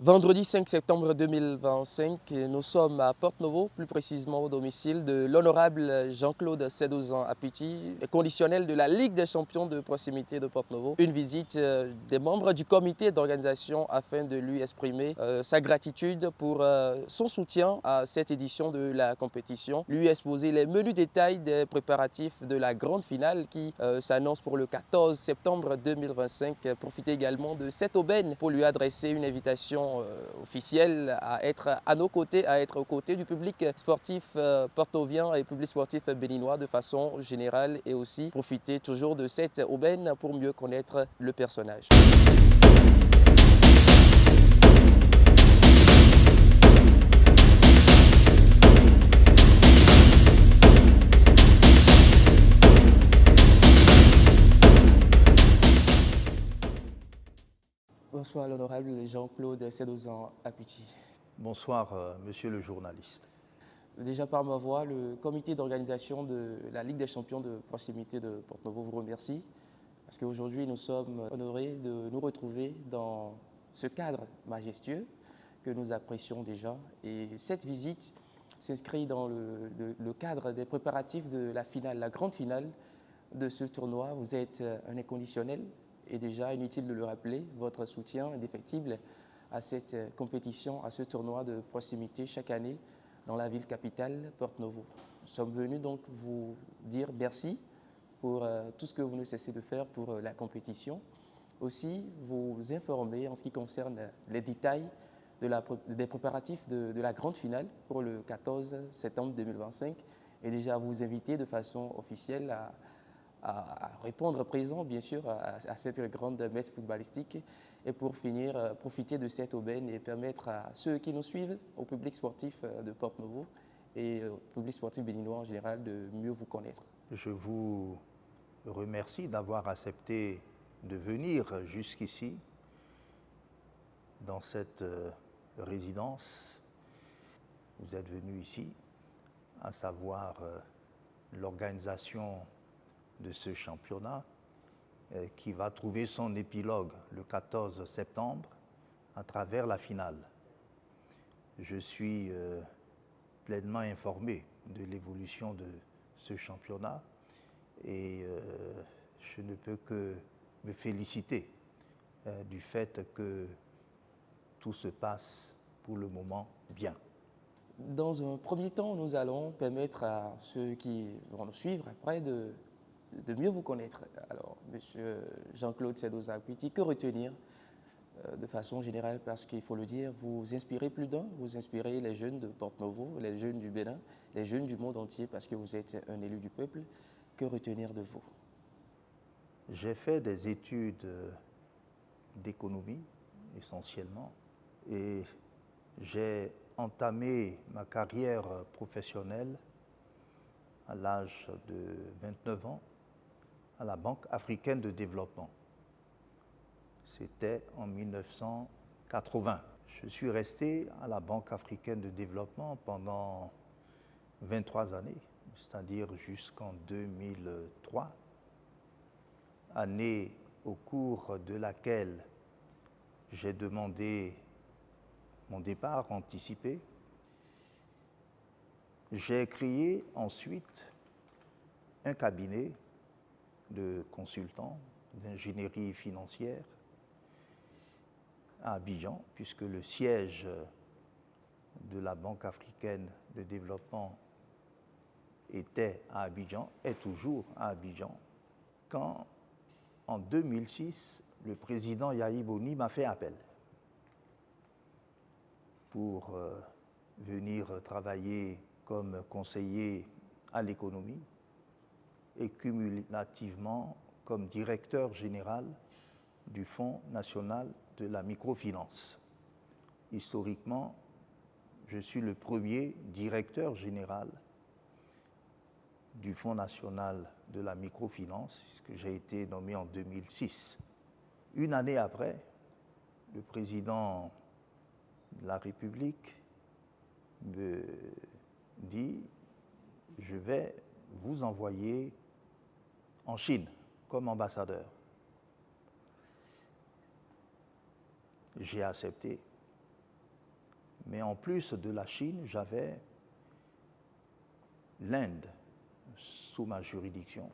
Vendredi 5 septembre 2025, nous sommes à Porto-Novo, plus précisément au domicile de l'honorable Jean-Claude Sédozan Apiti, conditionnel de la Ligue des champions de proximité de Porto-Novo. Une visite des membres du comité d'organisation afin de lui exprimer sa gratitude pour son soutien à cette édition de la compétition, lui exposer les menus détails des préparatifs de la grande finale qui s'annonce pour le 14 septembre 2025. Profiter également de cette aubaine pour lui adresser une invitation officielle à être à nos côtés, à être aux côtés du public sportif portovien et public sportif béninois de façon générale, et aussi profiter toujours de cette aubaine pour mieux connaître le personnage. Bonsoir l'honorable Jean-Claude Sédozan Apiti. Bonsoir, monsieur le journaliste. Déjà par ma voix, le comité d'organisation de la Ligue des champions de proximité de Porto-Novo vous remercie parce qu'aujourd'hui nous sommes honorés de nous retrouver dans ce cadre majestueux que nous apprécions déjà. Et cette visite s'inscrit dans le cadre des préparatifs de la finale, la grande finale de ce tournoi. Vous êtes un inconditionnel. Et déjà, inutile de le rappeler, votre soutien indéfectible à cette compétition, à ce tournoi de proximité chaque année dans la ville capitale, Porto-Novo. Nous sommes venus donc vous dire merci pour tout ce que vous ne cessez de faire pour la compétition. Aussi, vous informer en ce qui concerne les détails des préparatifs de la grande finale pour le 14 septembre 2025 et déjà vous inviter de façon officielle à répondre présent, bien sûr, à cette grande messe footballistique. Et pour finir, profiter de cette aubaine et permettre à ceux qui nous suivent, au public sportif de Porto-Novo et au public sportif béninois en général, de mieux vous connaître. Je vous remercie d'avoir accepté de venir jusqu'ici, dans cette résidence. Vous êtes venu ici, à savoir l'organisation de ce championnat qui va trouver son épilogue le 14 septembre à travers la finale. Je suis pleinement informé de l'évolution de ce championnat et je ne peux que me féliciter du fait que tout se passe pour le moment bien. Dans un premier temps, nous allons permettre à ceux qui vont nous suivre après de mieux vous connaître. Alors, monsieur Jean-Claude Sédozan Apiti, que retenir de façon générale, parce qu'il faut le dire, vous inspirez plus d'un, vous inspirez les jeunes de Porto-Novo, les jeunes du Bénin, les jeunes du monde entier, parce que vous êtes un élu du peuple. Que retenir de vous? J'ai fait des études d'économie, essentiellement, et j'ai entamé ma carrière professionnelle à l'âge de 29 ans à la Banque africaine de développement. C'était en 1980. Je suis resté à la Banque africaine de développement pendant 23 années, c'est-à-dire jusqu'en 2003, année au cours de laquelle j'ai demandé mon départ anticipé. J'ai créé ensuite un cabinet de consultants d'ingénierie financière à Abidjan, puisque le siège de la Banque africaine de développement était à Abidjan, est toujours à Abidjan, quand en 2006, le président Yahi Boni m'a fait appel pour venir travailler comme conseiller à l'économie et cumulativement comme directeur général du Fonds national de la microfinance. Historiquement, je suis le premier directeur général du Fonds national de la microfinance, puisque j'ai été nommé en 2006. Une année après, le président de la République me dit « Je vais vous envoyer en Chine comme ambassadeur. » J'ai accepté Mais en plus de la Chine, j'avais l'Inde sous ma juridiction.